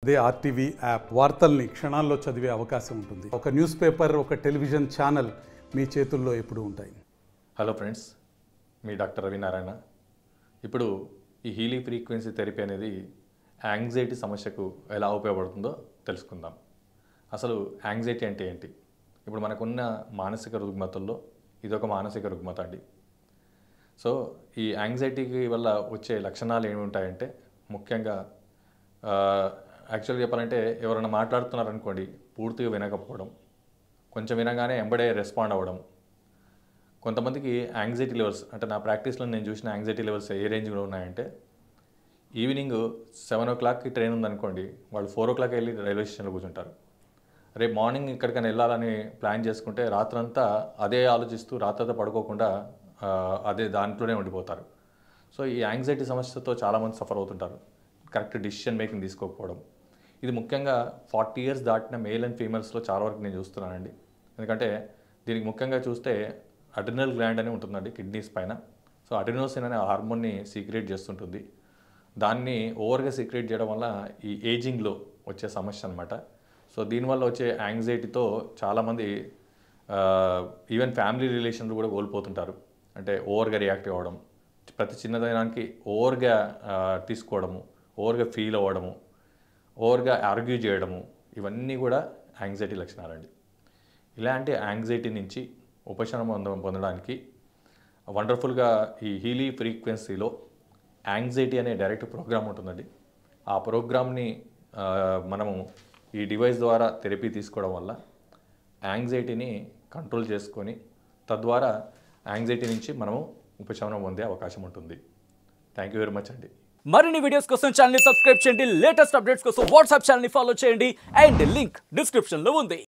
అదే RTV app వార్తల్ని క్షణాల్లో చదివే అవకాశం ఉంటుంది. ఒక న్యూస్ పేపర్, ఒక టెలివిజన్ ఛానల్ మీ చేతుల్లో ఎప్పుడూ ఉంటాయి. హలో ఫ్రెండ్స్, మీ డాక్టర్ రవినారాయణ. ఇప్పుడు ఈ హీలింగ్ ఫ్రీక్వెన్సీ థెరపీ అనేది యాంగ్జైటీ సమస్యకు ఎలా ఉపయోగపడుతుందో తెలుసుకుందాం. అసలు యాంగ్జైటీ అంటే ఏంటి? ఇప్పుడు మనకున్న మానసిక రుగ్మతల్లో ఇదొక మానసిక రుగ్మత అండి. సో ఈ యాంగ్జైటీకి వల్ల వచ్చే లక్షణాలు ఏమి ఉంటాయంటే, ముఖ్యంగా యాక్చువల్గా చెప్పాలంటే ఎవరైనా మాట్లాడుతున్నారనుకోండి, పూర్తిగా వినకపోవడం, కొంచెం వినగానే ఎంబడే రెస్పాండ్ అవ్వడం. కొంతమందికి యాంగ్జైటీ లెవెల్స్, అంటే నా ప్రాక్టీస్లో నేను చూసిన యాంగ్జైటీ లెవెల్స్ ఏ రేంజ్లో ఉన్నాయంటే, ఈవినింగ్ 7 o'clockకి ట్రైన్ ఉందనుకోండి, వాళ్ళు 4 o'clock వెళ్ళి రైల్వే స్టేషన్లో కూర్చుంటారు. రేపు మార్నింగ్ ఎక్కడికైనా వెళ్ళాలని ప్లాన్ చేసుకుంటే రాత్రంతా అదే ఆలోచిస్తూ రాత్రంతా పడుకోకుండా అదే దాంట్లోనే ఉండిపోతారు. సో ఈ యాంగ్జైటీ సమస్యతో చాలామంది సఫర్ అవుతుంటారు. కరెక్ట్ డిసిషన్ మేకింగ్ తీసుకోకపోవడం. ఇది ముఖ్యంగా 40 years దాటిన మేల్ అండ్ ఫీమేల్స్లో చాలా వరకు నేను చూస్తున్నానండి. ఎందుకంటే దీనికి ముఖ్యంగా చూస్తే అడ్రినల్ గ్లాండ్ అని ఉంటుందండి కిడ్నీస్ పైన. సో అడ్రినోసిన్ అనే హార్మోన్ని సీక్రెట్ చేస్తుంటుంది. దాన్ని ఓవర్గా సీక్రెట్ చేయడం వల్ల ఈ ఏజింగ్లో వచ్చే సమస్య అనమాట. సో దీనివల్ల వచ్చే యాంగ్జైటీతో చాలామంది ఈవెన్ ఫ్యామిలీ రిలేషన్లు కూడా కోల్పోతుంటారు. అంటే ఓవర్గా రియాక్ట్ అవ్వడం, ప్రతి చిన్నదానికి ఓవర్గా తీసుకోవడము, ఓవర్గా ఫీల్ అవ్వడము, ఓవర్గా ఆర్గ్యూ చేయడము, ఇవన్నీ కూడా యాంగ్జైటీ లక్షణాలండి. ఇలాంటి యాంగ్జైటీ నుంచి ఉపశమనం పొందడానికి వండర్ఫుల్గా ఈ హీలింగ్ ఫ్రీక్వెన్సీలో యాంగ్జైటీ అనే డైరెక్ట్ ప్రోగ్రామ్ ఉంటుందండి. ఆ ప్రోగ్రామ్ని మనము ఈ డివైస్ ద్వారా థెరపీ తీసుకోవడం వల్ల యాంగ్జైటీని కంట్రోల్ చేసుకొని తద్వారా యాంగ్జైటీ నుంచి మనము ఉపశమనం పొందే అవకాశం ఉంటుంది. థ్యాంక్ యూ వెరీ మచ్ అండి. మరిన్ని వీడియోస్ కోసం ఛానల్ ని సబ్స్క్రైబ్ చేయండి. లేటెస్ట్ అప్డేట్స్ కోసం వాట్సాప్ ఛానల్ ని ఫాలో చేయండి. అండ్ లింక్ డిస్క్రిప్షన్ లో ఉంది.